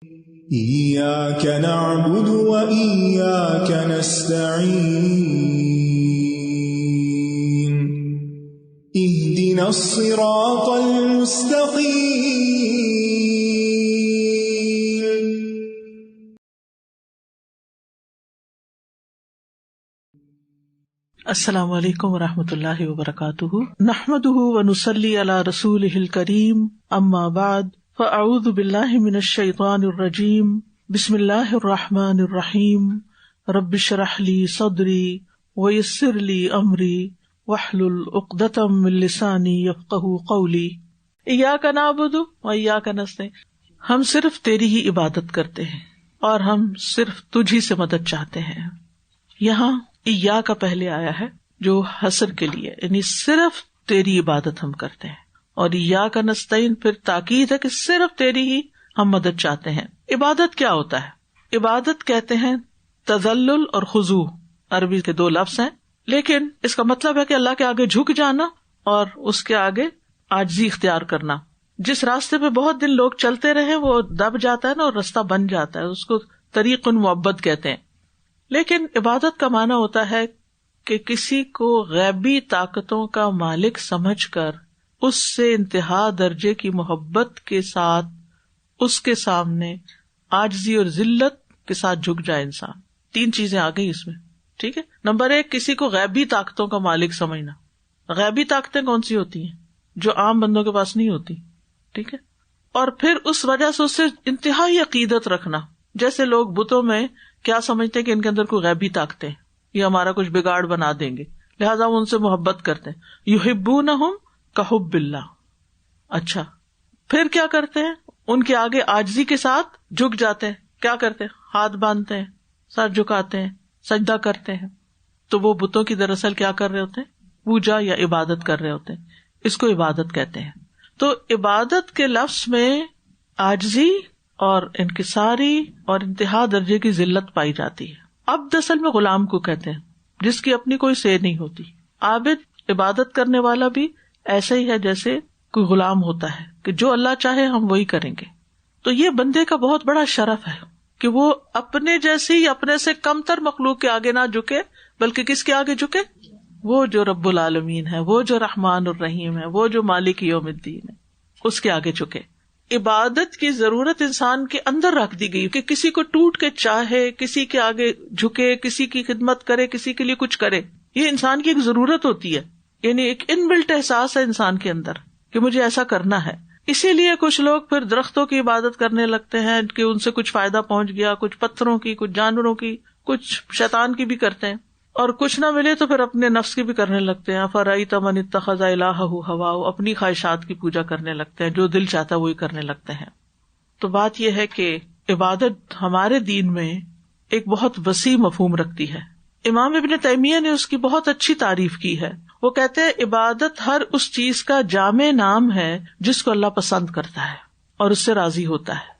إياك نعبد وإياك نستعين اهدنا الصراط المستقيم. السلام علیکم ورحمۃ اللہ وبرکاتہ، نحمده ونصلی علی رسولہ الکریم، اما بعد فاعوذ باللہ من الشیطان الرجیم، بسم اللہ الرحمن الرحیم، رب اشرح لی صدری ویسر لی امری واحلل عقدۃ من لسانی یفقہوا قولی۔ ایاک نعبد وایاک نستعین، ہم صرف تیری ہی عبادت کرتے ہیں اور ہم صرف تجھ ہی سے مدد چاہتے ہیں۔ یہاں ایا کا پہلے آیا ہے جو حصر کے لیے، یعنی صرف تیری عبادت ہم کرتے ہیں، اور ایا کا نستعین پھر تاکید ہے کہ صرف تیری ہی ہم مدد چاہتے ہیں۔ عبادت کیا ہوتا ہے؟ عبادت کہتے ہیں تذلل اور خضوع، عربی کے دو لفظ ہیں، لیکن اس کا مطلب ہے کہ اللہ کے آگے جھک جانا اور اس کے آگے عاجزی اختیار کرنا۔ جس راستے پہ بہت دن لوگ چلتے رہے وہ دب جاتا ہے نا، اور راستہ بن جاتا ہے، اس کو طریق معبد کہتے ہیں۔ لیکن عبادت کا معنی ہوتا ہے کہ کسی کو غیبی طاقتوں کا مالک سمجھ کر اس سے انتہا درجے کی محبت کے ساتھ اس کے سامنے عاجزی اور ذلت کے ساتھ جھک جائے انسان۔ تین چیزیں آ گئی اس میں، ٹھیک ہے۔ نمبر ایک، کسی کو غیبی طاقتوں کا مالک سمجھنا۔ غیبی طاقتیں کون سی ہوتی ہیں؟ جو عام بندوں کے پاس نہیں ہوتی، ٹھیک ہے۔ اور پھر اس وجہ سے اس سے انتہائی عقیدت رکھنا، جیسے لوگ بتوں میں کیا سمجھتے ہیں کہ ان کے اندر کوئی غیبی طاقتیں، یہ ہمارا کچھ بگاڑ بنا دیں گے، لہٰذا وہ ان سے محبت کرتے ہیں۔ یحبونہم کحب اللہ۔ اچھا، پھر کیا کرتے ہیں؟ ان کے آگے عاجزی کے ساتھ جھک جاتے ہیں۔ کیا کرتے ہیں؟ ہاتھ باندھتے ہیں، سر جھکاتے ہیں، سجدہ کرتے ہیں۔ تو وہ بتوں کی دراصل کیا کر رہے ہوتے ہیں؟ پوجا یا عبادت کر رہے ہوتے ہیں۔ اس کو عبادت کہتے ہیں۔ تو عبادت کے لفظ میں عاجزی اور انکساری اور انتہا درجے کی ذلت پائی جاتی ہے۔ عبد اصل میں غلام کو کہتے ہیں، جس کی اپنی کوئی سیر نہیں ہوتی۔ عابد، عبادت کرنے والا بھی ایسا ہی ہے جیسے کوئی غلام ہوتا ہے کہ جو اللہ چاہے ہم وہی کریں گے۔ تو یہ بندے کا بہت بڑا شرف ہے کہ وہ اپنے جیسی اپنے سے کم تر مخلوق کے آگے نہ جھکے، بلکہ کس کے آگے جھکے؟ وہ جو رب العالمین ہے، وہ جو رحمان الرحیم ہے، وہ جو مالک یوم الدین ہے، اس کے آگے جھکے۔ عبادت کی ضرورت انسان کے اندر رکھ دی گئی کہ کسی کو ٹوٹ کے چاہے، کسی کے آگے جھکے، کسی کی خدمت کرے، کسی کے لیے کچھ کرے۔ یہ انسان کی ایک ضرورت ہوتی ہے، یعنی ایک ان بلٹ احساس ہے انسان کے اندر کہ مجھے ایسا کرنا ہے۔ اسی لیے کچھ لوگ پھر درختوں کی عبادت کرنے لگتے ہیں کہ ان سے کچھ فائدہ پہنچ گیا، کچھ پتھروں کی، کچھ جانوروں کی، کچھ شیطان کی بھی کرتے ہیں، اور کچھ نہ ملے تو پھر اپنے نفس کی بھی کرنے لگتے ہیں۔ فَرَأَيْتَ مَنِ اتَّخَذَ إِلَٰهَهُ هَوَاهُ، اپنی خواہشات کی پوجا کرنے لگتے ہیں، جو دل چاہتا ہے وہی کرنے لگتے ہیں۔ تو بات یہ ہے کہ عبادت ہمارے دین میں ایک بہت وسیع مفہوم رکھتی ہے۔ امام ابن تیمیہ نے اس کی بہت اچھی تعریف کی ہے۔ وہ کہتے ہیں عبادت ہر اس چیز کا جامع نام ہے جس کو اللہ پسند کرتا ہے اور اس سے راضی ہوتا ہے،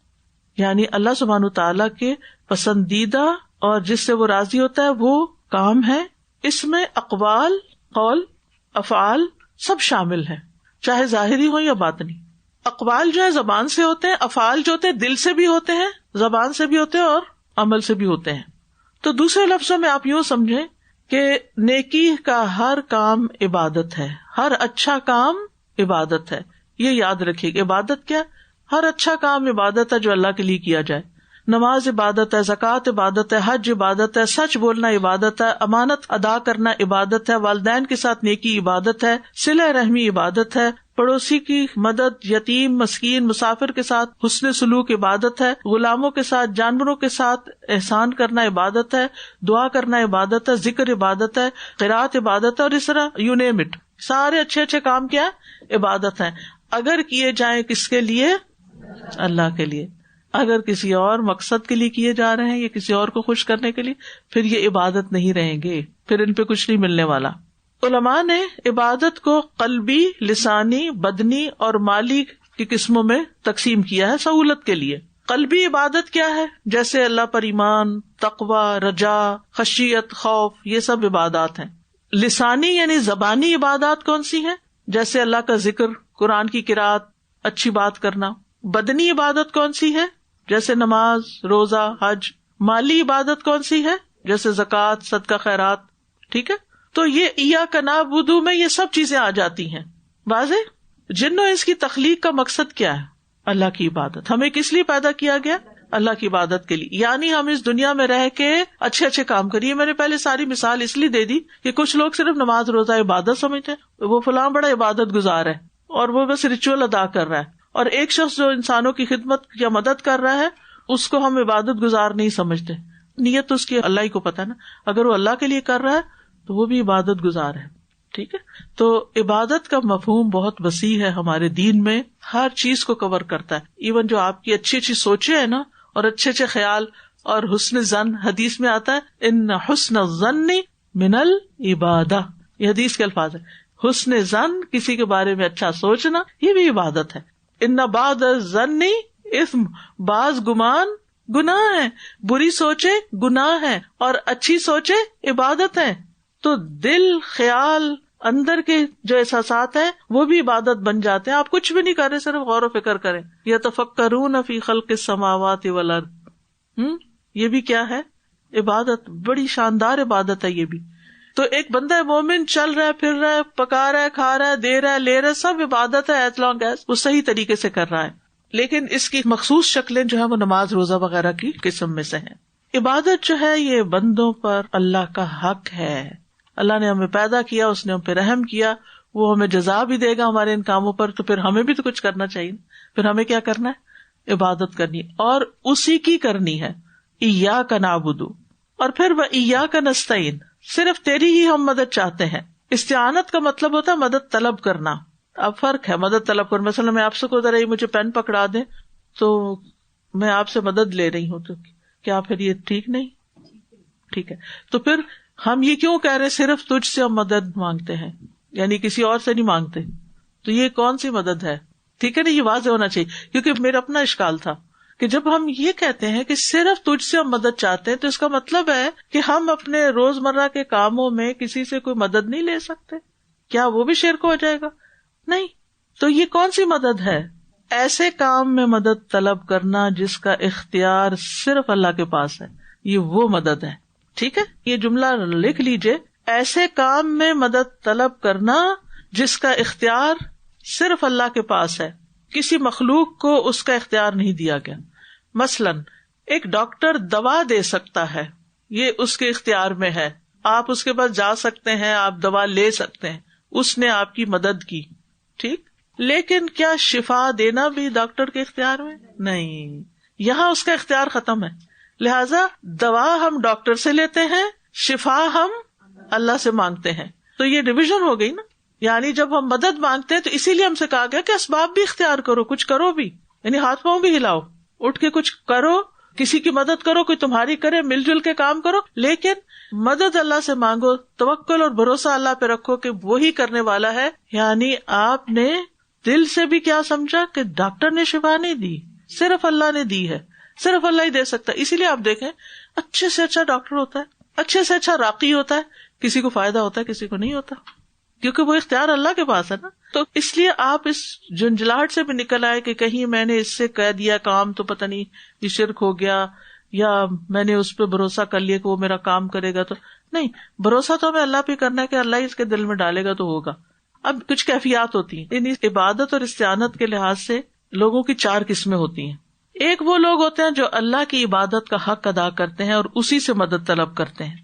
یعنی اللہ سبحانہ تعالیٰ کے پسندیدہ اور جس سے وہ راضی ہوتا ہے وہ کام ہے۔ اس میں اقوال، قول، افعال سب شامل ہیں، چاہے ظاہری ہو یا باطنی۔ اقوال جو ہے زبان سے ہوتے ہیں، افعال جو ہوتے ہیں دل سے بھی ہوتے ہیں، زبان سے بھی ہوتے ہیں اور عمل سے بھی ہوتے ہیں۔ تو دوسرے لفظوں میں آپ یوں سمجھیں کہ نیکی کا ہر کام عبادت ہے، ہر اچھا کام عبادت ہے۔ یہ یاد رکھیے کہ عبادت کیا؟ ہر اچھا کام عبادت ہے جو اللہ کے لیے کیا جائے۔ نماز عبادت ہے، زکوٰۃ عبادت ہے، حج عبادت ہے، سچ بولنا عبادت ہے، امانت ادا کرنا عبادت ہے، والدین کے ساتھ نیکی عبادت ہے، صلہ رحمی عبادت ہے، پڑوسی کی مدد، یتیم، مسکین، مسافر کے ساتھ حسن سلوک عبادت ہے، غلاموں کے ساتھ، جانوروں کے ساتھ احسان کرنا عبادت ہے، دعا کرنا عبادت ہے، ذکر عبادت ہے، قرات عبادت ہے، اور اس طرح یو نیم اٹ، سارے اچھے اچھے کام کیا عبادت ہیں، اگر کیے جائیں کس کے لیے؟ اللہ کے لیے۔ اگر کسی اور مقصد کے لیے کیے جا رہے ہیں یا کسی اور کو خوش کرنے کے لیے، پھر یہ عبادت نہیں رہیں گے، پھر ان پہ کچھ نہیں ملنے والا۔ علماء نے عبادت کو قلبی، لسانی، بدنی اور مالی کی قسموں میں تقسیم کیا ہے سہولت کے لیے۔ قلبی عبادت کیا ہے؟ جیسے اللہ پر ایمان، تقوی، رجا، خشیت، خوف، یہ سب عبادات ہیں۔ لسانی یعنی زبانی عبادات کون سی ہیں؟ جیسے اللہ کا ذکر، قرآن کی قرات، اچھی بات کرنا۔ بدنی عبادت کون سی ہے؟ جیسے نماز، روزہ، حج. مالی عبادت کون سی ہے؟ جیسے زکوٰۃ، صدقہ خیرات. ٹھیک ہے، تو یہ ایاک نعبد میں یہ سب چیزیں آ جاتی ہیں. واضح؟ جن و انس کی تخلیق کا مقصد کیا ہے؟ اللہ کی عبادت. ہمیں کس لیے پیدا کیا گیا؟ اللہ کی عبادت کے لیے. یعنی ہم اس دنیا میں رہ کے اچھے اچھے کام کریے. میں نے پہلے ساری مثال اس لیے دے دی کہ کچھ لوگ صرف نماز روزہ عبادت سمجھتے ہیں، وہ فلاں بڑا عبادت گزار ہے اور وہ بس ریچول ادا کر رہا ہے. اور ایک شخص جو انسانوں کی خدمت یا مدد کر رہا ہے اس کو ہم عبادت گزار نہیں سمجھتے. نیت تو اس کی اللہ ہی کو پتا نا. اگر وہ اللہ کے لیے کر رہا ہے تو وہ بھی عبادت گزار ہے. ٹھیک ہے، تو عبادت کا مفہوم بہت وسیع ہے ہمارے دین میں، ہر چیز کو کور کرتا ہے. ایون جو آپ کی اچھی اچھی سوچیں ہیں نا، اور اچھے اچھے خیال اور حسن ظن، حدیث میں آتا ہے ان حسن الظن من العبادہ. یہ حدیث کے الفاظ ہے. حسن ظن، کسی کے بارے میں اچھا سوچنا، یہ بھی عبادت ہے. ان بعض الظن اثم، بعض گمان گناہ ہے. بری سوچے گناہ ہے اور اچھی سوچے عبادت ہے. تو دل، خیال، اندر کے جو احساسات ہیں وہ بھی عبادت بن جاتے ہیں. آپ کچھ بھی نہیں کر رہے، صرف غور و فکر کریں. یتفکرون فی خلق السماوات والارض، یہ بھی کیا ہے؟ عبادت. بڑی شاندار عبادت ہے یہ بھی. تو ایک بندہ مومن چل رہا ہے، پھر رہا ہے، پکا رہا ہے، کھا رہا ہے، دے رہا ہے، لے رہا ہے، سب عبادت ہے ایز لانگ ایز وہ صحیح طریقے سے کر رہا ہے. لیکن اس کی مخصوص شکلیں جو ہے وہ نماز، روزہ وغیرہ کی قسم میں سے ہیں. عبادت جو ہے یہ بندوں پر اللہ کا حق ہے. اللہ نے ہمیں پیدا کیا، اس نے ہم پہ رحم کیا، وہ ہمیں جزا بھی دے گا ہمارے ان کاموں پر. تو پھر ہمیں بھی تو کچھ کرنا چاہیے. پھر ہمیں کیا کرنا ہے؟ عبادت کرنی ہے، اور اسی کی کرنی ہے. ایاک نعبد، اور پھر وایاک نستعین، صرف تیری ہی ہم مدد چاہتے ہیں. استعانت کا مطلب ہوتا ہے مدد طلب کرنا. اب فرق ہے مدد طلب کر. مثلا میں آپ سے کو ذرا مجھے پین پکڑا دیں تو میں آپ سے مدد لے رہی ہوں، تو کیا پھر یہ ٹھیک نہیں؟ ٹھیک ہے. تو پھر ہم یہ کیوں کہہ رہے صرف تجھ سے ہم مدد مانگتے ہیں، یعنی کسی اور سے نہیں مانگتے؟ تو یہ کون سی مدد ہے؟ ٹھیک ہے نا، یہ واضح ہونا چاہیے. کیونکہ میرا اپنا اشکال تھا کہ جب ہم یہ کہتے ہیں کہ صرف تجھ سے ہم مدد چاہتے ہیں تو اس کا مطلب ہے کہ ہم اپنے روزمرہ کے کاموں میں کسی سے کوئی مدد نہیں لے سکتے. کیا وہ بھی شرک ہو جائے گا؟ نہیں. تو یہ کون سی مدد ہے؟ ایسے کام میں مدد طلب کرنا جس کا اختیار صرف اللہ کے پاس ہے، یہ وہ مدد ہے. ٹھیک ہے، یہ جملہ لکھ لیجئے. ایسے کام میں مدد طلب کرنا جس کا اختیار صرف اللہ کے پاس ہے، کسی مخلوق کو اس کا اختیار نہیں دیا گیا. مثلاً ایک ڈاکٹر دوا دے سکتا ہے، یہ اس کے اختیار میں ہے. آپ اس کے پاس جا سکتے ہیں، آپ دوا لے سکتے ہیں، اس نے آپ کی مدد کی. ٹھیک، لیکن کیا شفا دینا بھی ڈاکٹر کے اختیار میں؟ نہیں، یہاں اس کا اختیار ختم ہے. لہذا دوا ہم ڈاکٹر سے لیتے ہیں، شفا ہم اللہ سے مانگتے ہیں. تو یہ ڈویژن ہو گئی نا. یعنی جب ہم مدد مانگتے ہیں تو اسی لیے ہم سے کہا گیا کہ اسباب بھی اختیار کرو، کچھ کرو بھی، یعنی ہاتھ پاؤں بھی ہلاؤ، اٹھ کے کچھ کرو، کسی کی مدد کرو، کوئی تمہاری کرے، مل جل کے کام کرو. لیکن مدد اللہ سے مانگو، توکل اور بھروسہ اللہ پہ رکھو کہ وہی کرنے والا ہے. یعنی آپ نے دل سے بھی کیا سمجھا کہ ڈاکٹر نے شفا نہیں دی، صرف اللہ نے دی ہے، صرف اللہ ہی دے سکتا ہے. اسی لیے آپ دیکھیں اچھے سے اچھا ڈاکٹر ہوتا ہے، اچھے سے اچھا راقی ہوتا ہے، کسی کو فائدہ ہوتا ہے کسی کو نہیں ہوتا، کیونکہ وہ اختیار اللہ کے پاس ہے نا. تو اس لیے آپ اس جھنجھلاہٹ سے بھی نکل آئے کہ کہیں میں نے اس سے کہہ دیا کام تو پتہ نہیں یہ شرک ہو گیا، یا میں نے اس پہ بھروسہ کر لیا کہ وہ میرا کام کرے گا. تو نہیں، بھروسہ تو ہمیں اللہ پہ کرنا ہے کہ اللہ ہی اس کے دل میں ڈالے گا تو ہوگا. اب کچھ کیفیات ہوتی ہیں. یعنی عبادت اور استعانت کے لحاظ سے لوگوں کی 4 قسمیں ہوتی ہیں. ایک وہ لوگ ہوتے ہیں جو اللہ کی عبادت کا حق ادا کرتے ہیں اور اسی سے مدد طلب کرتے ہیں،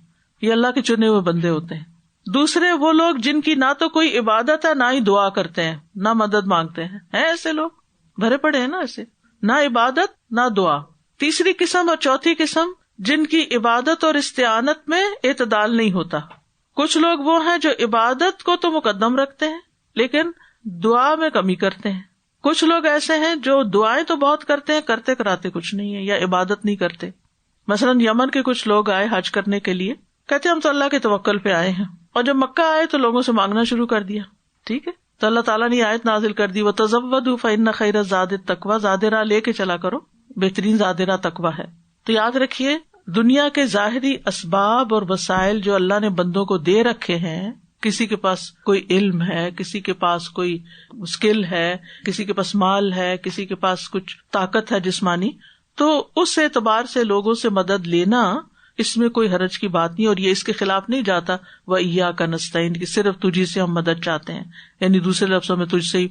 یہ اللہ کے چنے ہوئے بندے ہوتے ہیں. دوسرے وہ لوگ جن کی نہ تو کوئی عبادت ہے، نہ ہی دعا کرتے ہیں، نہ مدد مانگتے ہیں ایسے لوگ بھرے پڑے ہیں نا ایسے، نہ عبادت نہ دعا. تیسری قسم اور چوتھی قسم جن کی عبادت اور استعانت میں اعتدال نہیں ہوتا. کچھ لوگ وہ ہیں جو عبادت کو تو مقدم رکھتے ہیں لیکن دعا میں کمی کرتے ہیں. کچھ لوگ ایسے ہیں جو دعائیں تو بہت کرتے ہیں، کرتے کراتے کچھ نہیں ہے، یا عبادت نہیں کرتے. مثلاً یمن کے کچھ لوگ آئے حج کرنے کے لیے، کہتے ہم تو اللہ کے توکل پہ آئے ہیں، اور جب مکہ آئے تو لوگوں سے مانگنا شروع کر دیا. ٹھیک ہے، تو اللہ تعالیٰ نے آیت نازل کر دی وَتَزَوَّدُوا فَإِنَّ خَيْرَ الزَّادِ التَّقْوَىٰ، زاد راہ لے کے چلا کرو، بہترین زاد راہ تقویٰ ہے. تو یاد رکھیے دنیا کے ظاہری اسباب اور وسائل جو اللہ نے بندوں کو دے رکھے ہیں، کسی کے پاس کوئی علم ہے، کسی کے پاس کوئی اسکل ہے، کسی کے پاس مال ہے، کسی کے پاس کچھ طاقت ہے جسمانی، تو اس اعتبار سے لوگوں سے مدد لینا اس میں کوئی حرج کی بات نہیں، اور یہ اس کے خلاف نہیں جاتا وَإِيَّاكَ نَسْتَعِينُ کہ صرف تجھی سے ہم مدد چاہتے ہیں، یعنی دوسرے لفظوں میں تجھ سے ہی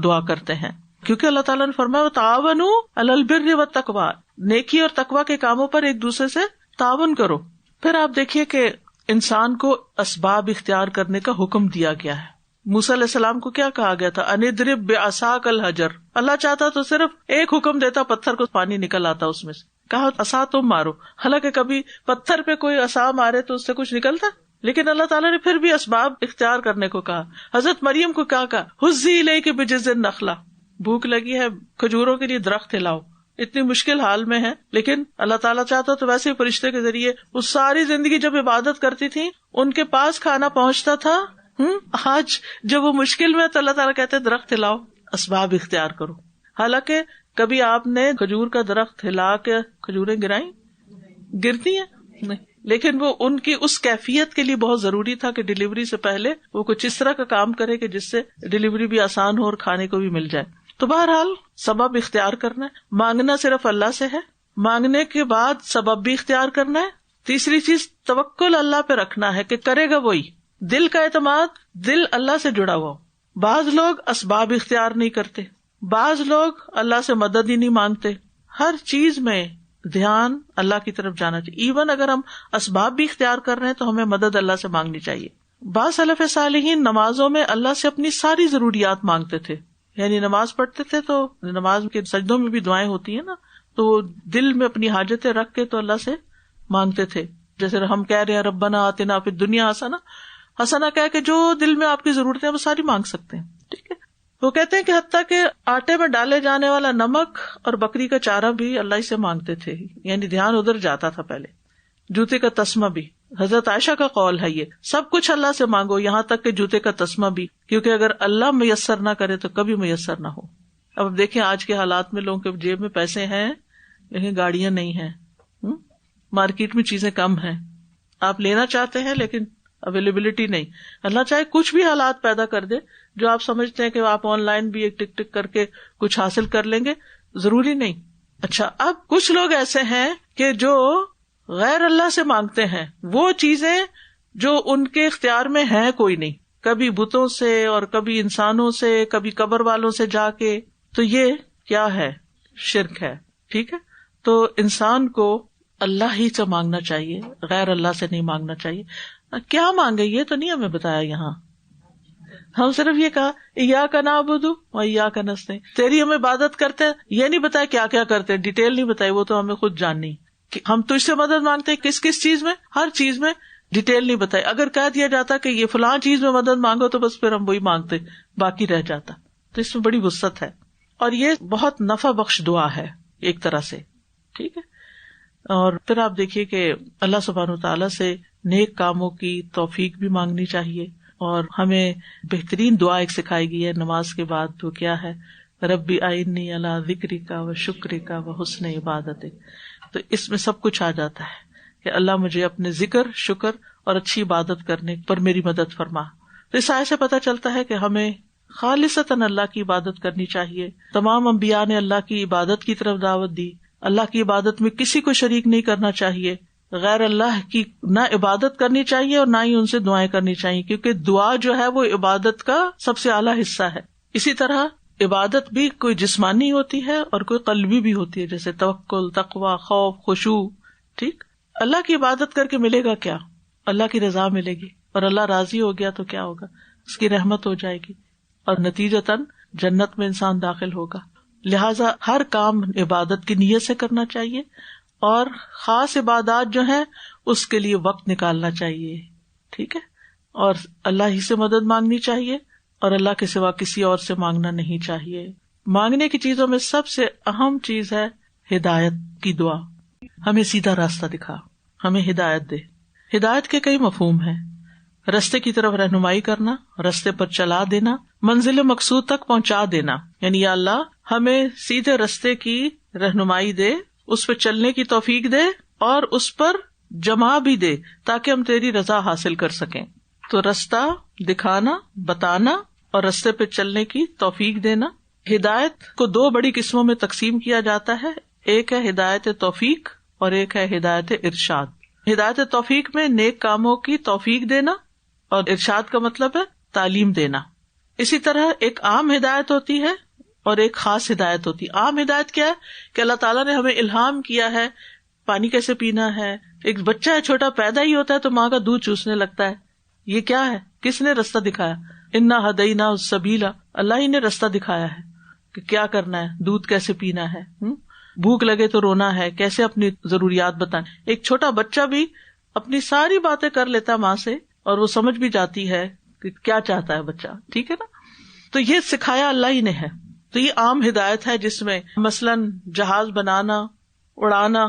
دعا کرتے ہیں، کیونکہ اللہ تعالیٰ نے فرمایا وَتَعَاوَنُوا عَلَى الْبِرِّ وَالتَّقْوَىٰ، نیکی اور تقویٰ کے کاموں پر ایک دوسرے سے تعاون کرو. پھر آپ دیکھیے کہ انسان کو اسباب اختیار کرنے کا حکم دیا گیا ہے. موسیٰ علیہ السلام کو کیا کہا گیا تھا؟ ان اضرب بعصاک الحجر. اللہ چاہتا تو صرف ایک حکم دیتا، پتھر کو پانی نکل آتا اس میں سے. کہا عصا تم مارو، حالانکہ کبھی پتھر پہ کوئی عصا مارے تو اس سے کچھ نکلتا، لیکن اللہ تعالیٰ نے پھر بھی اسباب اختیار کرنے کو کہا. حضرت مریم کو کیا کہا؟ ہزی الیک بجذع النخلہ، بھوک لگی ہے کھجوروں کے لیے درخت ہلاؤ. اتنی مشکل حال میں ہے، لیکن اللہ تعالیٰ چاہتا تو ویسے ہی فرشتے کے ذریعے وہ ساری زندگی جب عبادت کرتی تھی ان کے پاس کھانا پہنچتا تھا. آج جب وہ مشکل میں تو اللہ تعالیٰ کہتے درخت ہلاؤ، اسباب اختیار کرو. حالانکہ کبھی آپ نے کھجور کا درخت ہلا کے کھجوریں گرائیں؟ گرتی ہیں نہیں، لیکن وہ ان کی اس کیفیت کے لیے بہت ضروری تھا کہ ڈلیوری سے پہلے وہ کچھ اس طرح کا کام کرے کہ جس سے ڈلیوری بھی آسان ہو اور کھانے کو بھی مل جائے. تو بہرحال سبب اختیار کرنا ہے. مانگنا صرف اللہ سے ہے، مانگنے کے بعد سبب بھی اختیار کرنا ہے. تیسری چیز توکل اللہ پہ رکھنا ہے کہ کرے گا وہی. دل کا اعتماد، دل اللہ سے جڑا ہوا. بعض لوگ اسباب اختیار نہیں کرتے، بعض لوگ اللہ سے مدد ہی نہیں مانگتے. ہر چیز میں دھیان اللہ کی طرف جانا چاہیے. ایون اگر ہم اسباب بھی اختیار کر رہے ہیں تو ہمیں مدد اللہ سے مانگنی چاہیے. بعض سلف صالحین نمازوں میں اللہ سے اپنی ساری ضروریات مانگتے تھے، یعنی نماز پڑھتے تھے تو نماز کے سجدوں میں بھی دعائیں ہوتی ہیں نا، تو دل میں اپنی حاجتیں رکھ کے تو اللہ سے مانگتے تھے. جیسے ہم کہہ رہے ہیں ربنا آتنا فی الدنیا حسنہ، حسنہ کہہ کے جو دل میں آپ کی ضرورتیں وہ ساری مانگ سکتے ہیں. ٹھیک ہے. وہ کہتے ہیں کہ حتیٰ کہ آٹے میں ڈالے جانے والا نمک اور بکری کا چارہ بھی اللہ ہی سے مانگتے تھے، یعنی دھیان ادھر جاتا تھا پہلے. جوتے کا تسمہ بھی، حضرت عائشہ کا قول ہے، یہ سب کچھ اللہ سے مانگو، یہاں تک کہ جوتے کا تسمہ بھی، کیونکہ اگر اللہ میسر نہ کرے تو کبھی میسر نہ ہو. اب دیکھیں آج کے حالات میں لوگوں کے جیب میں پیسے ہیں لیکن گاڑیاں نہیں ہیں، مارکیٹ میں چیزیں کم ہیں، آپ لینا چاہتے ہیں لیکن اویلیبلٹی نہیں. اللہ چاہے کچھ بھی حالات پیدا کر دے جو آپ سمجھتے ہیں کہ آپ آن لائن بھی ایک ٹک ٹک کر کے کچھ حاصل کر لیں گے، ضروری نہیں. اچھا، اب کچھ لوگ ایسے ہیں کہ جو غیر اللہ سے مانگتے ہیں وہ چیزیں جو ان کے اختیار میں ہیں کوئی نہیں، کبھی بتوں سے اور کبھی انسانوں سے، کبھی قبر والوں سے جا کے. تو یہ کیا ہے؟ شرک ہے. ٹھیک ہے. تو انسان کو اللہ ہی سے مانگنا چاہیے، غیر اللہ سے نہیں مانگنا چاہیے. کیا مانگے یہ تو نہیں ہمیں بتایا یہاں، ہم صرف یہ کہا ایاک نعبد و ایاک نستعین، تیری ہم عبادت کرتے ہیں، یہ نہیں بتایا کیا کیا کرتے ہیں، ڈیٹیل نہیں بتائی، وہ تو ہمیں خود جاننی کہ ہم تجھ سے مدد مانگتے ہیں کس کس چیز میں، ہر چیز میں ڈیٹیل نہیں بتائی. اگر کہہ دیا جاتا کہ یہ فلاں چیز میں مدد مانگو تو بس پھر ہم وہی مانگتے، باقی رہ جاتا. تو اس میں بڑی وسعت ہے اور یہ بہت نفع بخش دعا ہے ایک طرح سے. ٹھیک ہے. اور پھر آپ دیکھیے کہ اللہ سبحانہ وتعالیٰ سے نیک کاموں کی توفیق بھی مانگنی چاہیے. اور ہمیں بہترین دعا ایک سکھائی گئی ہے نماز کے بعد، تو کیا ہے؟ ربی اعنی علی ذکرک و شکرک و حسن عبادتک. تو اس میں سب کچھ آ جاتا ہے کہ اللہ مجھے اپنے ذکر، شکر اور اچھی عبادت کرنے پر میری مدد فرما. تو اس آیت سے پتہ چلتا ہے کہ ہمیں خالصتاً اللہ کی عبادت کرنی چاہیے. تمام انبیاء نے اللہ کی عبادت کی طرف دعوت دی. اللہ کی عبادت میں کسی کو شریک نہیں کرنا چاہیے، غیر اللہ کی نہ عبادت کرنی چاہیے اور نہ ہی ان سے دعائیں کرنی چاہیے، کیونکہ دعا جو ہے وہ عبادت کا سب سے اعلیٰ حصہ ہے. اسی طرح عبادت بھی کوئی جسمانی ہوتی ہے اور کوئی قلبی بھی ہوتی ہے، جیسے توکل، تقوی، خوف، خشوع. ٹھیک. اللہ کی عبادت کر کے ملے گا کیا؟ اللہ کی رضا ملے گی، اور اللہ راضی ہو گیا تو کیا ہوگا؟ اس کی رحمت ہو جائے گی اور نتیجتاً جنت میں انسان داخل ہوگا. لہذا ہر کام عبادت کی نیت سے کرنا چاہیے، اور خاص عبادات جو ہیں اس کے لیے وقت نکالنا چاہیے. ٹھیک ہے. اور اللہ ہی سے مدد مانگنی چاہیے اور اللہ کے سوا کسی اور سے مانگنا نہیں چاہیے. مانگنے کی چیزوں میں سب سے اہم چیز ہے ہدایت کی دعا. ہمیں سیدھا راستہ دکھا، ہمیں ہدایت دے. ہدایت کے کئی مفہوم ہیں. رستے کی طرف رہنمائی کرنا، رستے پر چلا دینا، منزل مقصود تک پہنچا دینا. یعنی یا اللہ ہمیں سیدھے رستے کی رہنمائی دے، اس پہ چلنے کی توفیق دے اور اس پر جمع بھی دے تاکہ ہم تیری رضا حاصل کر سکیں. تو رستہ دکھانا، بتانا اور رستے پہ چلنے کی توفیق دینا. ہدایت کو دو بڑی قسموں میں تقسیم کیا جاتا ہے. ایک ہے ہدایت توفیق اور ایک ہے ہدایت ارشاد. ہدایت توفیق میں نیک کاموں کی توفیق دینا اور ارشاد کا مطلب ہے تعلیم دینا. اسی طرح ایک عام ہدایت ہوتی ہے اور ایک خاص ہدایت ہوتی ہے. عام ہدایت کیا ہے کہ اللہ تعالیٰ نے ہمیں الہام کیا ہے پانی کیسے پینا ہے. ایک بچہ ہے چھوٹا پیدا ہی ہوتا ہے تو ماں کا دودھ چوسنے لگتا ہے. یہ کیا ہے؟ کس نے رستہ دکھایا؟ انا ہدینا السبیل، اللہ ہی نے رستہ دکھایا ہے کہ کیا کرنا ہے، دودھ کیسے پینا ہے. بھوک لگے تو رونا ہے، کیسے اپنی ضروریات بتائیں. ایک چھوٹا بچہ بھی اپنی ساری باتیں کر لیتا ہے ماں سے اور وہ سمجھ بھی جاتی ہے کہ کیا چاہتا ہے بچہ. ٹھیک ہے نا. تو یہ سکھایا اللہ ہی نے ہے. تو یہ عام ہدایت ہے جس میں مثلاً جہاز بنانا، اڑانا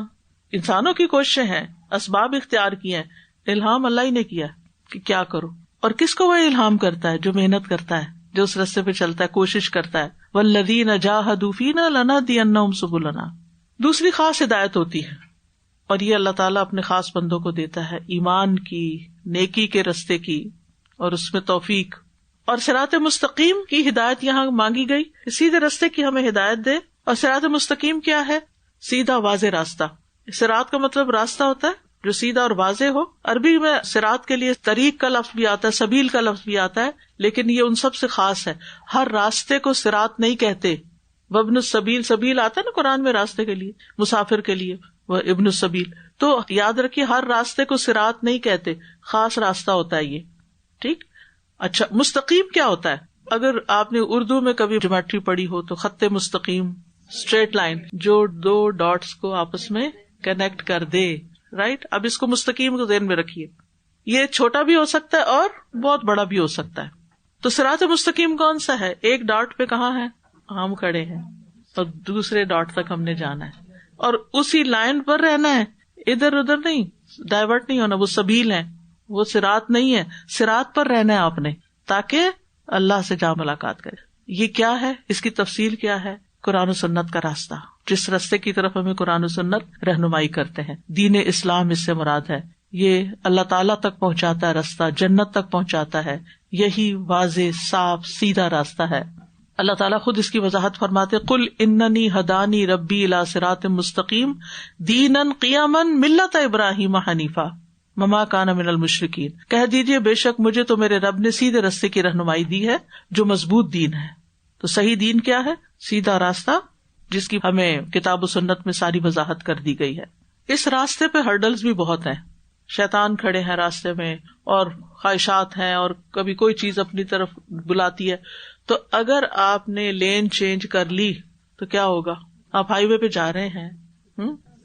انسانوں کی کوششیں ہیں، اسباب اختیار کیے ہیں، الہام اللہ ہی نے کیا کہ کیا کرو. اور کس کو وہ الہام کرتا ہے؟ جو محنت کرتا ہے، جو اس راستے پہ چلتا ہے، کوشش کرتا ہے. والذین جاہدوا فینا لنہدینہم سبلنا. دوسری خاص ہدایت ہوتی ہے اور یہ اللہ تعالیٰ اپنے خاص بندوں کو دیتا ہے، ایمان کی، نیکی کے راستے کی اور اس میں توفیق. اور صراط مستقیم کی ہدایت یہاں مانگی گئی، سیدھے راستے کی ہمیں ہدایت دے. اور صراط مستقیم کیا ہے؟ سیدھا واضح راستہ. صراط کا مطلب راستہ ہوتا ہے جو سیدھا اور واضح ہو. عربی میں صراط کے لیے طریق کا لفظ بھی آتا ہے، سبیل کا لفظ بھی آتا ہے، لیکن یہ ان سب سے خاص ہے. ہر راستے کو صراط نہیں کہتے. وابن السبیل، سبیل آتا ہے نا قرآن میں راستے کے لیے، مسافر کے لیے وہ ابن السبیل. تو یاد رکھیے ہر راستے کو صراط نہیں کہتے، خاص راستہ ہوتا ہے یہ. ٹھیک. اچھا، مستقیم کیا ہوتا ہے؟ اگر آپ نے اردو میں کبھی جیومیٹری پڑھی ہو تو خط مستقیم، اسٹریٹ لائن جو دو ڈاٹس کو آپس میں کنیکٹ کر دے. رائٹ. اب اس کو مستقیم کو ذہن میں رکھیے. یہ چھوٹا بھی ہو سکتا ہے اور بہت بڑا بھی ہو سکتا ہے. تو صراط مستقیم کون سا ہے؟ ایک ڈاٹ پہ کہاں ہے؟ ہم کھڑے ہیں اور دوسرے ڈاٹ تک ہم نے جانا ہے اور اسی لائن پر رہنا ہے، ادھر ادھر نہیں، ڈائیورٹ نہیں ہونا. وہ سبیل ہے، وہ صراط نہیں ہے. صراط پر رہنا ہے آپ نے تاکہ اللہ سے جا ملاقات کرے. یہ کیا ہے؟ اس کی تفصیل کیا ہے؟ قرآن و سنت کا راستہ، جس راستے کی طرف ہمیں قرآن و سنت رہنمائی کرتے ہیں. دین اسلام اس سے مراد ہے. یہ اللہ تعالیٰ تک پہنچاتا ہے راستہ، جنت تک پہنچاتا ہے. یہی واضح صاف سیدھا راستہ ہے. اللہ تعالیٰ خود اس کی وضاحت فرماتے، قل اننی ہدانی ربی الی صراط مستقیم دینا قیاما ملت ابراہیم حنیفا وما کان من المشرکین. کہہ دیجیے بے شک مجھے تو میرے رب نے سیدھے راستے کی رہنمائی دی ہے جو مضبوط دین ہے. تو صحیح دین کیا ہے؟ سیدھا راستہ جس کی ہمیں کتاب و سنت میں ساری وضاحت کر دی گئی ہے. اس راستے پہ ہرڈلز بھی بہت ہیں. شیطان کھڑے ہیں راستے میں اور خواہشات ہیں اور کبھی کوئی چیز اپنی طرف بلاتی ہے. تو اگر آپ نے لین چینج کر لی تو کیا ہوگا؟ آپ ہائی وے پہ جا رہے ہیں،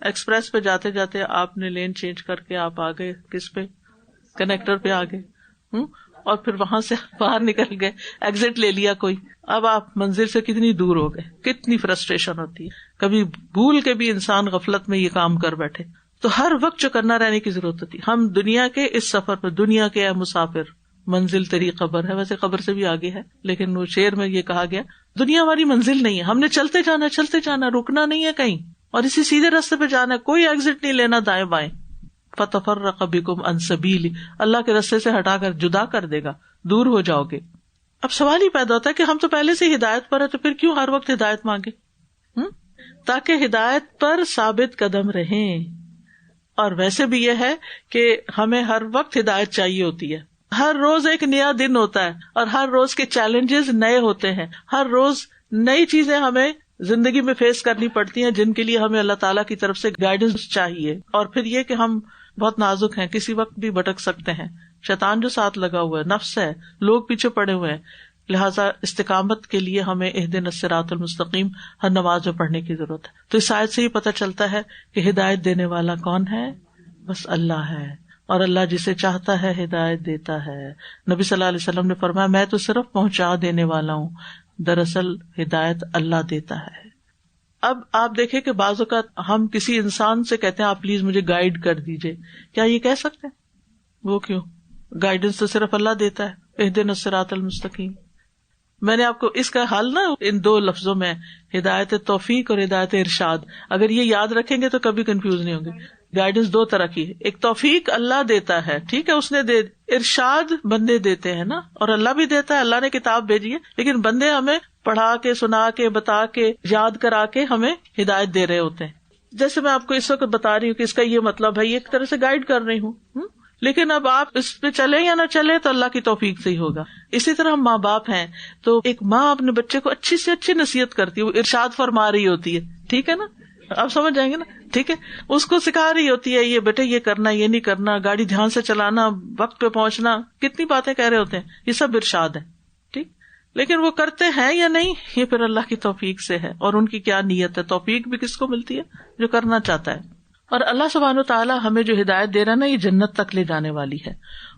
ایکسپریس پہ جاتے جاتے آپ نے لین چینج کر کے آپ آگے کس پہ؟ کنیکٹر پہ آگے، اور پھر وہاں سے باہر نکل گئے، ایگزٹ لے لیا کوئی. اب آپ منزل سے کتنی دور ہو گئے. کتنی فرسٹریشن ہوتی ہے. کبھی بھول کے بھی انسان غفلت میں یہ کام کر بیٹھے. تو ہر وقت چوکنا رہنے کی ضرورت ہوتی. ہم دنیا کے اس سفر پر، دنیا کے اے مسافر، منزل تیری قبر ہے. ویسے قبر سے بھی آگے ہے، لیکن وہ شعر میں یہ کہا گیا دنیا ہماری منزل نہیں ہے. ہم نے چلتے جانا، رکنا نہیں ہے کہیں، اور اسی سیدھے راستے پہ جانا ہے. کوئی ایگزٹ نہیں لینا دائیں بائیں. فَتَفَرَّقَ بِكُمْ عَنْ سَبِيلِ، اللہ کے راستے سے ہٹا کر جدا کر دے گا، دور ہو جاؤ گے. اب سوال ہی پیدا ہوتا ہے کہ ہم تو پہلے سے ہدایت پر ہے تو پھر کیوں ہر وقت ہدایت مانگے؟ تاکہ ہدایت پر ثابت قدم رہیں. اور ویسے بھی یہ ہے کہ ہمیں ہر وقت ہدایت چاہیے ہوتی ہے. ہر روز ایک نیا دن ہوتا ہے اور ہر روز کے چیلنجز نئے ہوتے ہیں. ہر روز نئی چیزیں ہمیں زندگی میں فیس کرنی پڑتی ہیں جن کے لیے ہمیں اللہ تعالیٰ کی طرف سے گائیڈنس چاہیے. اور پھر یہ کہ ہم بہت نازک ہیں، کسی وقت بھی بھٹک سکتے ہیں. شیطان جو ساتھ لگا ہوا ہے، نفس ہے، لوگ پیچھے پڑے ہوئے ہیں. لہٰذا استقامت کے لیے ہمیں اہدنا الصراط المستقیم ہر نماز میں پڑھنے کی ضرورت ہے. تو اس آیت سے ہی پتہ چلتا ہے کہ ہدایت دینے والا کون ہے؟ بس اللہ ہے. اور اللہ جسے چاہتا ہے ہدایت دیتا ہے. نبی صلی اللہ علیہ وسلم نے فرمایا میں تو صرف پہنچا دینے والا ہوں، دراصل ہدایت اللہ دیتا ہے. اب آپ دیکھیں کہ بعض اوقات ہم کسی انسان سے کہتے ہیں آپ پلیز مجھے گائیڈ کر دیجئے. کیا یہ کہہ سکتے ہیں؟ وہ کیوں؟ گائیڈنس تو صرف اللہ دیتا ہے. اہدنا الصراط المستقیم. میں نے آپ کو اس کا حل نا ان دو لفظوں میں، ہدایت توفیق اور ہدایت ارشاد، اگر یہ یاد رکھیں گے تو کبھی کنفیوز نہیں ہوں گے. گائیڈنس دو طرح کی ہے. ایک توفیق اللہ دیتا ہے، ٹھیک ہے، اس نے دے. ارشاد بندے دیتے ہیں نا، اور اللہ بھی دیتا ہے. اللہ نے کتاب بھیجی ہے لیکن بندے ہمیں پڑھا کے، سنا کے، بتا کے، یاد کرا کے ہمیں ہدایت دے رہے ہوتے ہیں. جیسے میں آپ کو اس وقت بتا رہی ہوں کہ اس کا یہ مطلب ہے، یہ ایک طرح سے گائیڈ کر رہی ہوں، لیکن اب آپ اس پہ چلیں یا نہ چلیں تو اللہ کی توفیق سے ہی ہوگا. اسی طرح ہم ماں باپ ہیں تو ایک ماں اپنے بچے کو اچھی سے اچھی نصیحت کرتی ہے، وہ ارشاد فرما رہی ہوتی ہے، ٹھیک ہے نا، آپ سمجھ جائیں گے نا، ٹھیک ہے، اس کو سکھا رہی ہوتی ہے، یہ بیٹے یہ کرنا، یہ نہیں کرنا، گاڑی دھیان سے چلانا، وقت پہ پہنچنا، کتنی باتیں کہہ رہے ہوتے ہیں، یہ سب ارشاد ہے، ٹھیک. لیکن وہ کرتے ہیں یا نہیں، یہ پھر اللہ کی توفیق سے ہے، اور ان کی کیا نیت ہے. توفیق بھی کس کو ملتی ہے؟ جو کرنا چاہتا ہے. اور اللہ سبحانہ و تعالیٰ ہمیں جو ہدایت دے رہا نا، یہ جنت تک لے جانے والی ہے،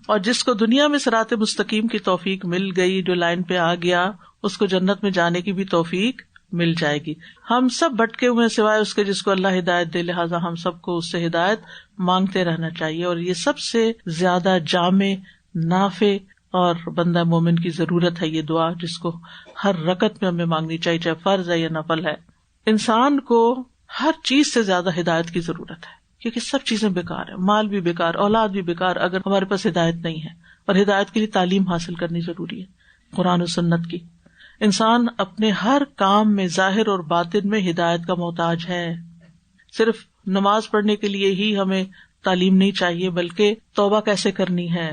اور جس کو دنیا میں صراط مستقیم کی توفیق مل گئی، جو لائن پہ آ گیا، اس کو جنت میں جانے کی بھی توفیق مل جائے گی. ہم سب بھٹکے ہوئے سوائے اس کے جس کو اللہ ہدایت دے، لہٰذا ہم سب کو اس سے ہدایت مانگتے رہنا چاہیے. اور یہ سب سے زیادہ جامع، نافع اور بندہ مومن کی ضرورت ہے یہ دعا، جس کو ہر رکعت میں ہمیں مانگنی چاہیے، چاہے فرض ہے یا نفل ہے. انسان کو ہر چیز سے زیادہ ہدایت کی ضرورت ہے، کیونکہ سب چیزیں بیکار ہیں، مال بھی بیکار، اولاد بھی بیکار، اگر ہمارے پاس ہدایت نہیں ہے. اور ہدایت کے لیے تعلیم حاصل کرنی ضروری ہے، قرآن و سنت کی. انسان اپنے ہر کام میں ظاہر اور باطن میں ہدایت کا محتاج ہے. صرف نماز پڑھنے کے لیے ہی ہمیں تعلیم نہیں چاہیے، بلکہ توبہ کیسے کرنی ہے،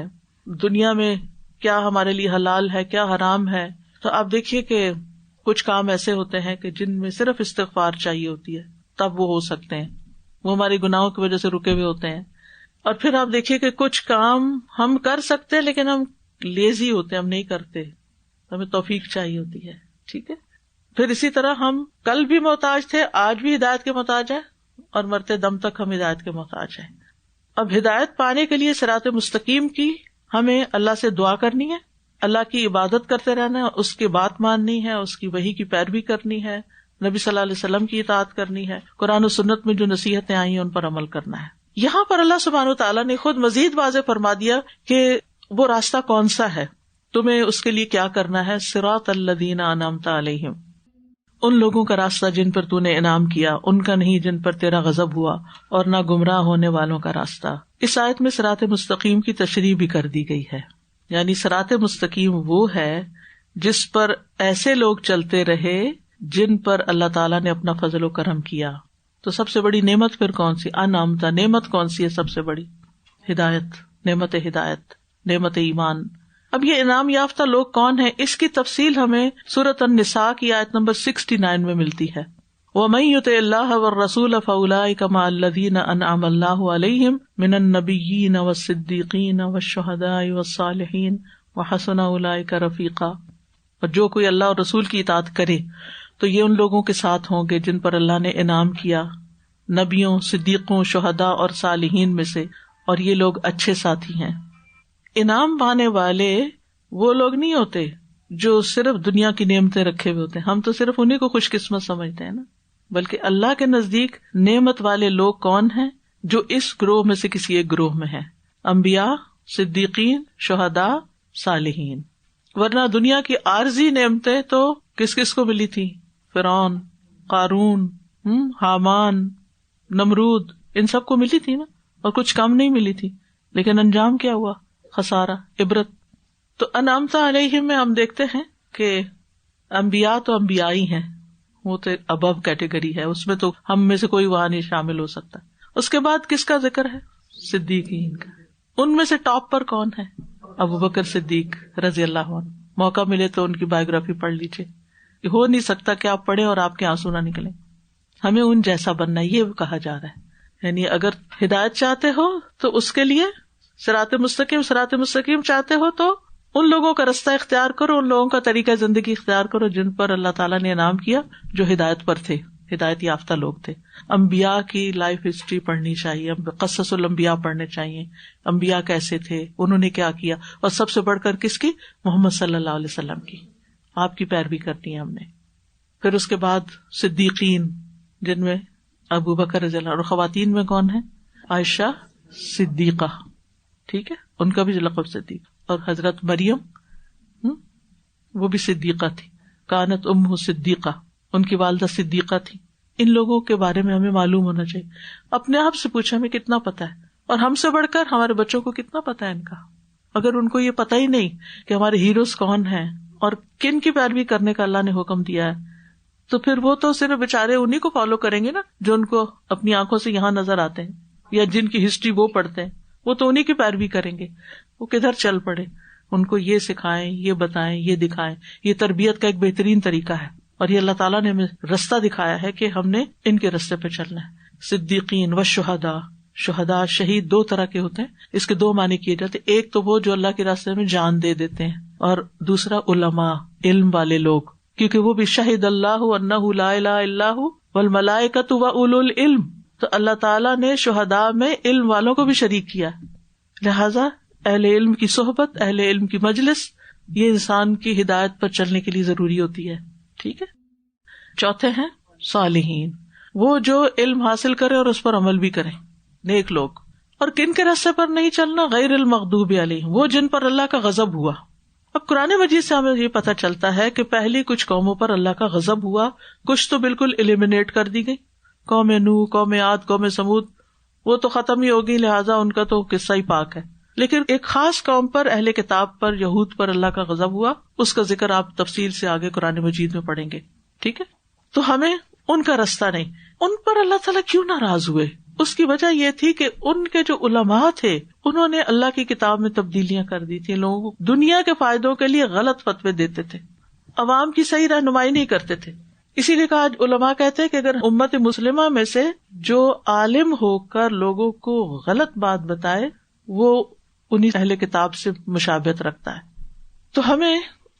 دنیا میں کیا ہمارے لیے حلال ہے، کیا حرام ہے. تو آپ دیکھیے کہ کچھ کام ایسے ہوتے ہیں کہ جن میں صرف استغفار چاہیے ہوتی ہے، تب وہ ہو سکتے ہیں، وہ ہماری گناہوں کی وجہ سے رکے ہوئے ہوتے ہیں. اور پھر آپ دیکھیے کہ کچھ کام ہم کر سکتے ہیں لیکن ہم لیزی ہوتے ہیں، ہم نہیں کرتے، ہمیں توفیق چاہیے ہوتی ہے، ٹھیک ہے. پھر اسی طرح ہم کل بھی محتاج تھے، آج بھی ہدایت کے محتاج ہیں، اور مرتے دم تک ہم ہدایت کے محتاج ہیں. اب ہدایت پانے کے لیے صراط مستقیم کی ہمیں اللہ سے دعا کرنی ہے، اللہ کی عبادت کرتے رہنا ہے، اس کی بات ماننی ہے، اس کی وحی کی پیروی کرنی ہے، نبی صلی اللہ علیہ وسلم کی اطاعت کرنی ہے، قرآن و سنت میں جو نصیحتیں آئی ہیں ان پر عمل کرنا ہے. یہاں پر اللہ سبحانہ و تعالیٰ نے خود مزید واضح فرما دیا کہ وہ راستہ کون سا ہے، تمہیں اس کے لیے کیا کرنا ہے. صراط الذین انعمت علیہم، ان لوگوں کا راستہ جن پر تو نے انعام کیا، ان کا نہیں جن پر تیرا غضب ہوا، اور نہ گمراہ ہونے والوں کا راستہ. اس آیت میں صراط مستقیم کی تشریح بھی کر دی گئی ہے، یعنی صراط مستقیم وہ ہے جس پر ایسے لوگ چلتے رہے جن پر اللہ تعالیٰ نے اپنا فضل و کرم کیا. تو سب سے بڑی نعمت پھر کون سی؟ انعمت، نعمت کون سی ہے سب سے بڑی؟ ہدایت، نعمت ہدایت، نعمت ایمان. اب یہ انعام یافتہ لوگ کون ہیں، اس کی تفصیل ہمیں سورۃ النساء کی آیت نمبر 69 میں ملتی ہے. وَمَن يُطِعِ اللَّهَ وَالرَّسُولَ فَأُولَٰئِكَ مَعَ الَّذِينَ أَنْعَمَ اللَّهُ عَلَيْهِمْ مِنَ النَّبِيِّينَ وَالصِّدِّيقِينَ وَالشُّهَدَاءِ وَالصَّالِحِينَ وَحَسُنَ أُولَٰئِكَ رَفِيقًا. اور جو کوئی اللہ اور رسول کی اطاعت کرے تو یہ ان لوگوں کے ساتھ ہوں گے جن پر اللہ نے انعام کیا، نبیوں، صدیقوں، شہداء اور صالحین میں سے، اور یہ لوگ اچھے ساتھی ہیں. انعام پانے والے وہ لوگ نہیں ہوتے جو صرف دنیا کی نعمتیں رکھے ہوئے ہوتے ہیں، ہم تو صرف انہیں کو خوش قسمت سمجھتے ہیں نا، بلکہ اللہ کے نزدیک نعمت والے لوگ کون ہیں؟ جو اس گروہ میں سے کسی ایک گروہ میں ہیں، انبیاء، صدیقین، شہداء، صالحین. ورنہ دنیا کی عارضی نعمتیں تو کس کس کو ملی تھی؟ فرعون، قارون، حامان، نمرود، ان سب کو ملی تھی نا، اور کچھ کم نہیں ملی تھی، لیکن انجام کیا ہوا؟ خسارہ، عبرت. تو انعمت علیہم میں ہم دیکھتے ہیں کہ انبیاء تو انبیاء ہی ہیں، وہ تو ابو کیٹیگری ہے، اس میں تو ہم میں سے کوئی وہاں نہیں شامل ہو سکتا. اس کے بعد کس کا ذکر ہے؟ صدیقین کا. ان میں سے ٹاپ پر کون ہے؟ ابو بکر صدیق رضی اللہ عنہ. موقع ملے تو ان کی بایوگرافی پڑھ لیجیے. ہو نہیں سکتا کہ آپ پڑھیں اور آپ کے آنسو نہ نکلیں. ہمیں ان جیسا بننا، یہ کہا جا رہا ہے. یعنی اگر ہدایت چاہتے ہو تو اس کے لیے صراط مستقیم چاہتے ہو تو ان لوگوں کا رستہ اختیار کرو، ان لوگوں کا طریقہ زندگی اختیار کرو جن پر اللہ تعالیٰ نے انعام کیا، جو ہدایت پر تھے، ہدایت یافتہ لوگ تھے. انبیاء کی لائف ہسٹری پڑھنی چاہیے، قصص الانبیاء پڑھنے چاہیے، انبیاء کیسے تھے، انہوں نے کیا کیا، اور سب سے بڑھ کر کس کی؟ محمد صلی اللہ علیہ وسلم کی. آپ کی پیروی کرنی ہے ہم نے. پھر اس کے بعد صدیقین، جن میں ابو بکر رضی اللہ عنہ، اور خواتین میں کون ہے؟ عائشہ صدیقہ، ٹھیک ہے، ان کا بھی لقب صدیق. اور حضرت مریم، وہ بھی صدیقہ تھی. کانت امہ صدیقہ، ان کی والدہ صدیقہ تھی. ان لوگوں کے بارے میں ہمیں معلوم ہونا چاہیے. اپنے آپ سے پوچھا ہمیں کتنا پتا ہے، اور ہم سے بڑھ کر ہمارے بچوں کو کتنا پتا ہے ان کا. اگر ان کو یہ پتا ہی نہیں کہ ہمارے ہیروز کون ہیں اور کن کی پیروی کرنے کا اللہ نے حکم دیا ہے، تو پھر وہ تو صرف بےچارے انہیں کو فالو کریں گے نا جو ان کو اپنی آنکھوں سے یہاں نظر آتے ہیں یا جن کی ہسٹری وہ پڑھتے ہیں، وہ تو انہیں کی پیروی کریں گے. وہ کدھر چل پڑے. ان کو یہ سکھائیں، یہ بتائیں، یہ دکھائیں. یہ تربیت کا ایک بہترین طریقہ ہے، اور یہ اللہ تعالیٰ نے ہمیں رستہ دکھایا ہے کہ ہم نے ان کے رستے پہ چلنا ہے. صدیقین و شہداء، شہداء شہید دو طرح کے ہوتے ہیں، اس کے دو معنی کیے جاتے ہیں. ایک تو وہ جو اللہ کے راستے میں جان دے دیتے ہیں، اور دوسرا علماء، علم والے لوگ، کیونکہ وہ بھی شہد اللہ انہ لا الہ الا ہو والملائکۃ واولو العلم. تو اللہ تعالیٰ نے شہداء میں علم والوں کو بھی شریک کیا، لہذا اہل علم کی صحبت، اہل علم کی مجلس، یہ انسان کی ہدایت پر چلنے کے لیے ضروری ہوتی ہے. ٹھیک ہے. چوتھے ہیں صالحین، وہ جو علم حاصل کرے اور اس پر عمل بھی کرے، نیک لوگ. اور کن کے راستے پر نہیں چلنا؟ غیر المغضوب علیہم، وہ جن پر اللہ کا غضب ہوا. اب قرآن مجید سے ہمیں یہ پتہ چلتا ہے کہ پہلی کچھ قوموں پر اللہ کا غضب ہوا، کچھ تو بالکل ایلیمینیٹ کر دی گئی. قوم نوح، قوم عاد، قوم سمود، وہ تو ختم ہی ہوگی، لہٰذا ان کا تو قصہ ہی پاک ہے. لیکن ایک خاص قوم پر، اہل کتاب پر، یہود پر اللہ کا غضب ہوا، اس کا ذکر آپ تفصیل سے آگے قرآن مجید میں پڑھیں گے. ٹھیک ہے. تو ہمیں ان کا رستہ نہیں. ان پر اللہ تعالیٰ کیوں ناراض ہوئے؟ اس کی وجہ یہ تھی کہ ان کے جو علماء تھے انہوں نے اللہ کی کتاب میں تبدیلیاں کر دی تھی. لوگوں کو دنیا کے فائدوں کے لیے غلط فتوے دیتے تھے، عوام کی صحیح رہنمائی نہیں کرتے تھے. اسی لیے کہا علماء کہتے ہیں کہ اگر امت مسلمہ میں سے جو عالم ہو کر لوگوں کو غلط بات بتائے وہ انہیں اہل کتاب سے مشابہت رکھتا ہے. تو ہمیں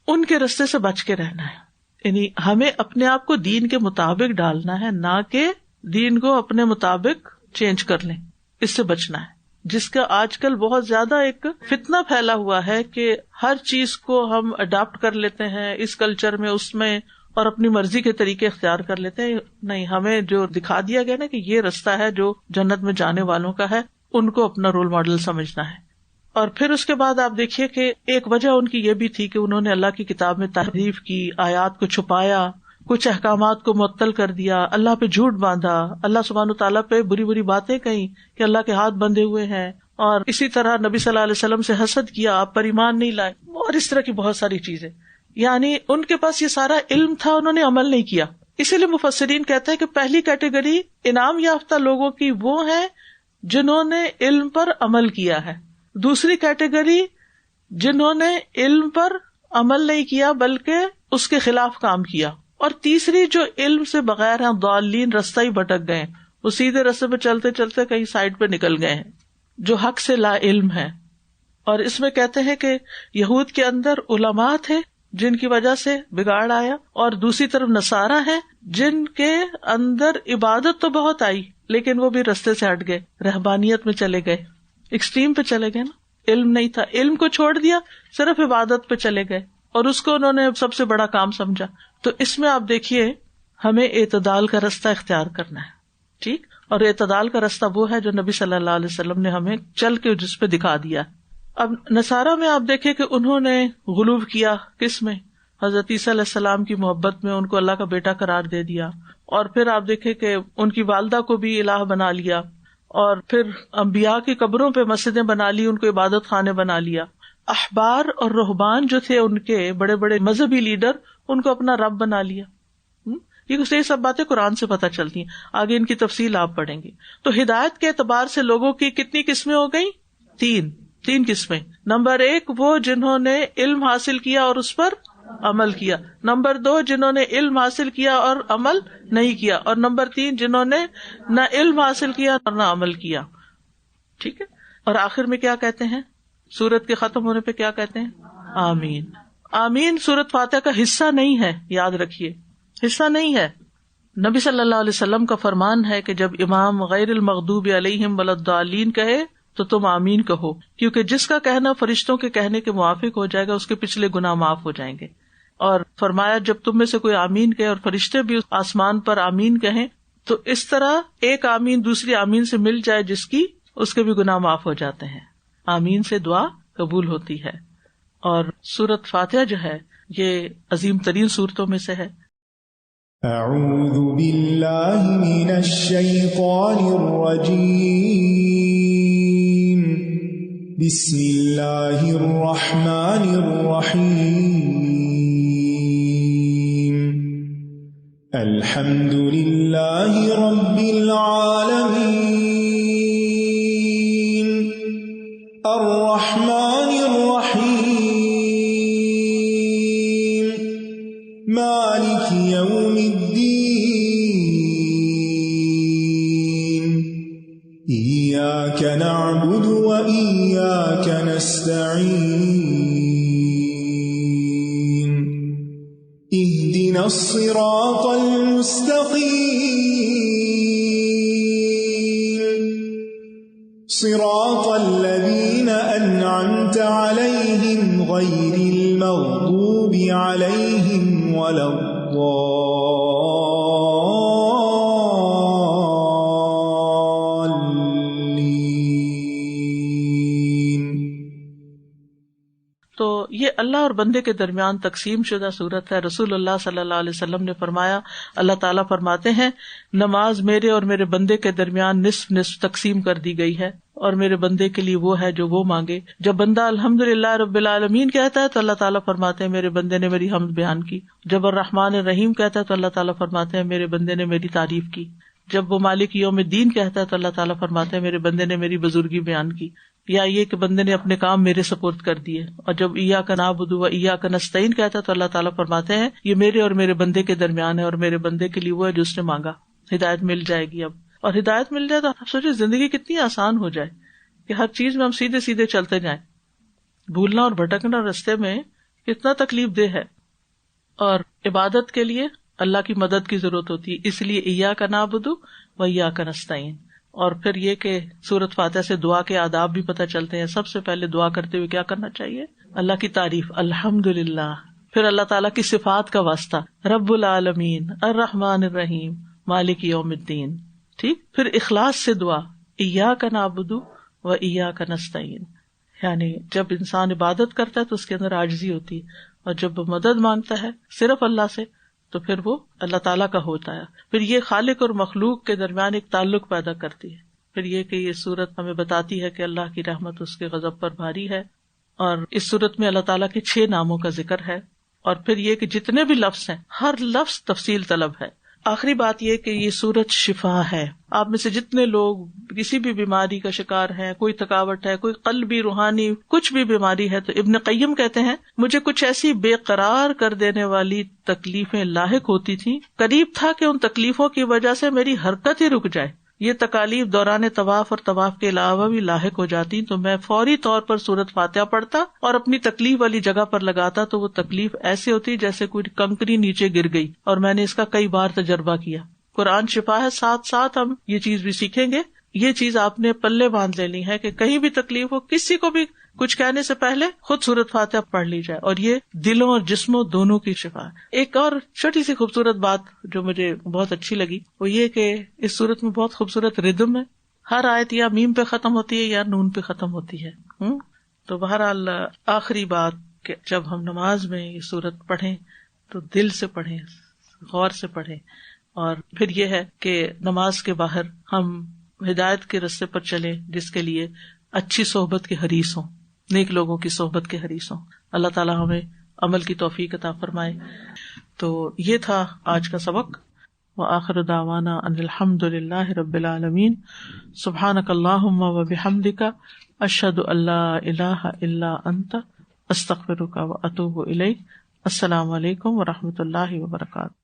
ان کے رستے سے بچ کے رہنا ہے. یعنی ہمیں اپنے آپ کو دین کے مطابق ڈالنا ہے، نہ کہ دین کو اپنے مطابق چینج کر لیں. اس سے بچنا ہے، جس کا آج کل بہت زیادہ ایک فتنہ پھیلا ہوا ہے کہ ہر چیز کو ہم اڈاپٹ کر لیتے ہیں اس کلچر میں، اس میں، اور اپنی مرضی کے طریقے اختیار کر لیتے ہیں. نہیں، ہمیں جو دکھا دیا گیا نا کہ یہ رستہ ہے جو جنت میں جانے والوں کا ہے، ان کو اپنا رول ماڈل سمجھنا ہے. اور پھر اس کے بعد آپ دیکھیے کہ ایک وجہ ان کی یہ بھی تھی کہ انہوں نے اللہ کی کتاب میں تحریف کی، آیات کو چھپایا، کچھ احکامات کو معطل کر دیا، اللہ پہ جھوٹ باندھا، اللہ سبحانہ وتعالیٰ پہ بری بری باتیں کہیں کہ اللہ کے ہاتھ بندھے ہوئے ہیں، اور اسی طرح نبی صلی اللہ علیہ وسلم سے حسد کیا، آپ پر ایمان نہیں لائے، اور اس طرح کی بہت ساری چیزیں. یعنی ان کے پاس یہ سارا علم تھا، انہوں نے عمل نہیں کیا. اسی لیے مفسرین کہتے ہیں کہ پہلی کیٹیگری انعام یافتہ لوگوں کی وہ ہے جنہوں نے علم پر عمل کیا ہے، دوسری کیٹیگری جنہوں نے علم پر عمل نہیں کیا بلکہ اس کے خلاف کام کیا، اور تیسری جو علم سے بغیر ہیں، ضالین، رستہ ہی بھٹک گئے، وہ سیدھے رستے پہ چلتے چلتے کہیں سائڈ پہ نکل گئے ہیں، جو حق سے لا علم ہے. اور اس میں کہتے ہیں کہ یہود کے اندر علماء تھے جن کی وجہ سے بگاڑ آیا، اور دوسری طرف نصارہ ہیں جن کے اندر عبادت تو بہت آئی لیکن وہ بھی رستے سے ہٹ گئے، رہبانیت میں چلے گئے، ایکسٹریم پہ چلے گئے نا. علم نہیں تھا، علم کو چھوڑ دیا، صرف عبادت پہ چلے گئے، اور اس کو انہوں نے سب سے بڑا کام سمجھا. تو اس میں آپ دیکھیے ہمیں اعتدال کا رستہ اختیار کرنا ہے. ٹھیک. اور اعتدال کا رستہ وہ ہے جو نبی صلی اللہ علیہ وسلم نے ہمیں چل کے جس پہ دکھا دیا. اب نصارہ میں آپ دیکھیں کہ انہوں نے غلو کیا، کس میں؟ حضرت عیسیٰ علیہ السلام کی محبت میں، ان کو اللہ کا بیٹا قرار دے دیا، اور پھر آپ دیکھیں کہ ان کی والدہ کو بھی الہ بنا لیا، اور پھر انبیاء کی قبروں پہ مسجدیں بنا لی، ان کو عبادت خانے بنا لیا. احبار اور رہبان جو تھے ان کے بڑے بڑے مذہبی لیڈر، ان کو اپنا رب بنا لیا. یہ سب باتیں قرآن سے پتہ چلتی ہیں، آگے ان کی تفصیل آپ پڑھیں گے. تو ہدایت کے اعتبار سے لوگوں کی کتنی قسمیں ہو گئی؟ تین قسمیں. نمبر 1 وہ جنہوں نے علم حاصل کیا اور اس پر عمل کیا. نمبر 2 جنہوں نے علم حاصل کیا اور عمل نہیں کیا. اور نمبر 3 جنہوں نے نہ علم حاصل کیا اور نہ عمل کیا. ٹھیک ہے. اور آخر میں کیا کہتے ہیں؟ سورت کے ختم ہونے پہ کیا کہتے ہیں؟ آمین. آمین سورت فاتحہ کا حصہ نہیں ہے، یاد رکھیے، حصہ نہیں ہے. نبی صلی اللہ علیہ وسلم کا فرمان ہے کہ جب امام غیر المغضوب علیہم ولا الضالین کہے تو تم آمین کہو، کیونکہ جس کا کہنا فرشتوں کے کہنے کے موافق ہو جائے گا اس کے پچھلے گناہ معاف ہو جائیں گے. اور فرمایا جب تم میں سے کوئی آمین کہے اور فرشتے بھی آسمان پر آمین کہیں تو اس طرح ایک آمین دوسری آمین سے مل جائے جس کی اس کے بھی گناہ معاف ہو جاتے ہیں. آمین سے دعا قبول ہوتی ہے. اور سورت فاتحہ جو ہے یہ عظیم ترین سورتوں میں سے ہے. اعوذ باللہ من الشیطان الرجیم، بسم اللہ الرحمن الرحیم. الحمد للہ رب العالمین الرحمن الرحیم مالک یوم الدین ایاک نعبد وإیاک نستعین اهدنا الصراط المستقيم صراط الذين أنعمت عليهم غير المغضوب عليهم ولا الضالين. تو یہ اللہ اور بندے کے درمیان تقسیم شدہ صورت ہے. رسول اللہ صلی اللہ علیہ وسلم نے فرمایا، اللہ تعالیٰ فرماتے ہیں نماز میرے اور میرے بندے کے درمیان نصف نصف تقسیم کر دی گئی ہے، اور میرے بندے کے لیے وہ ہے جو وہ مانگے. جب بندہ الحمدللہ رب العالمین کہتا ہے تو اللہ تعالیٰ فرماتے ہیں میرے بندے نے میری حمد بیان کی. جب الرحمن الرحیم کہتا ہے تو اللہ تعالیٰ فرماتے ہیں میرے بندے نے میری تعریف کی. جب وہ مالک یوم الدین کہتا ہے تو اللہ تعالیٰ فرماتے ہیں میرے بندے نے میری بزرگی بیان کی، یا یہ کہ بندے نے اپنے کام میرے سپرد کر دیے. اور جب ایاک نعبد و ایاک نستعین کہتا ہے تو اللہ تعالیٰ فرماتے ہیں یہ میرے اور میرے بندے کے درمیان ہے، اور میرے بندے کے لیے وہ ہے جو اس نے مانگا. ہدایت مل جائے گی. اب اور ہدایت مل جائے تو آپ سوچیں زندگی کتنی آسان ہو جائے کہ ہر چیز میں ہم سیدھے سیدھے چلتے جائیں. بھولنا اور بھٹکنا رستے میں کتنا تکلیف دہ ہے. اور عبادت کے لیے اللہ کی مدد کی ضرورت ہوتی ہے، اس لیے ایاک نعبد و ایاک نستعین. اور پھر یہ کہ سورۃ فاتحہ سے دعا کے آداب بھی پتہ چلتے ہیں. سب سے پہلے دعا کرتے ہوئے کیا کرنا چاہیے؟ اللہ کی تعریف، الحمدللہ. پھر اللہ تعالیٰ کی صفات کا واسطہ، رب العالمین الرحمن الرحیم مالک یوم الدین. ٹھیک. پھر اخلاص سے دعا، ایاک نعبد و ایاک نستعین. یعنی جب انسان عبادت کرتا ہے تو اس کے اندر عاجزی ہوتی ہے، اور جب وہ مدد مانگتا ہے صرف اللہ سے تو پھر وہ اللہ تعالیٰ کا ہوتا ہے. پھر یہ خالق اور مخلوق کے درمیان ایک تعلق پیدا کرتی ہے. پھر یہ کہ یہ سورت ہمیں بتاتی ہے کہ اللہ کی رحمت اس کے غضب پر بھاری ہے. اور اس سورت میں اللہ تعالیٰ کے 6 ناموں کا ذکر ہے. اور پھر یہ کہ جتنے بھی لفظ ہیں ہر لفظ تفصیل طلب ہے. آخری بات یہ کہ یہ سورت شفا ہے. آپ میں سے جتنے لوگ کسی بھی بیماری کا شکار ہیں، کوئی تھکاوٹ ہے، کوئی قلبی روحانی کچھ بھی بیماری ہے، تو ابن قیم کہتے ہیں مجھے کچھ ایسی بے قرار کر دینے والی تکلیفیں لاحق ہوتی تھیں، قریب تھا کہ ان تکلیفوں کی وجہ سے میری حرکت ہی رک جائے. یہ تکالیف دوران طواف اور طواف کے علاوہ بھی لاحق ہو جاتی تو میں فوری طور پر سورت فاتحہ پڑھتا اور اپنی تکلیف والی جگہ پر لگاتا تو وہ تکلیف ایسے ہوتی جیسے کوئی کنکری نیچے گر گئی. اور میں نے اس کا کئی بار تجربہ کیا. قرآن شفا ہے. ساتھ ساتھ ہم یہ چیز بھی سیکھیں گے. یہ چیز آپ نے پلے باندھ لینی ہے کہ کہیں بھی تکلیف ہو، کسی کو بھی کچھ کہنے سے پہلے خود سورت فاتحہ پڑھ لی جائے، اور یہ دلوں اور جسموں دونوں کی شفا ہے. ایک اور چھوٹی سی خوبصورت بات جو مجھے بہت اچھی لگی وہ یہ کہ اس سورت میں بہت خوبصورت ردم ہے. ہر آیت یا میم پہ ختم ہوتی ہے یا نون پہ ختم ہوتی ہے. تو بہرحال آخری بات کہ جب ہم نماز میں یہ سورت پڑھیں تو دل سے پڑھیں، غور سے پڑھیں. اور پھر یہ ہے کہ نماز کے باہر ہم ہدایت کے راستے پر چلیں، جس کے لیے اچھی صحبت کے حریص ہوں، نیک لوگوں کی صحبت کے حریص ہوں. اللہ تعالیٰ ہمیں عمل کی توفیق عطا فرمائے. تو یہ تھا آج کا سبق. وآخر دعوانا ان الحمد للہ رب العالمین. سبحانک اللہم وبحمدک اشہد ان لا الہ الا انت استغفرک واتوب الیک. السلام علیکم ورحمۃ اللہ وبرکاتہ.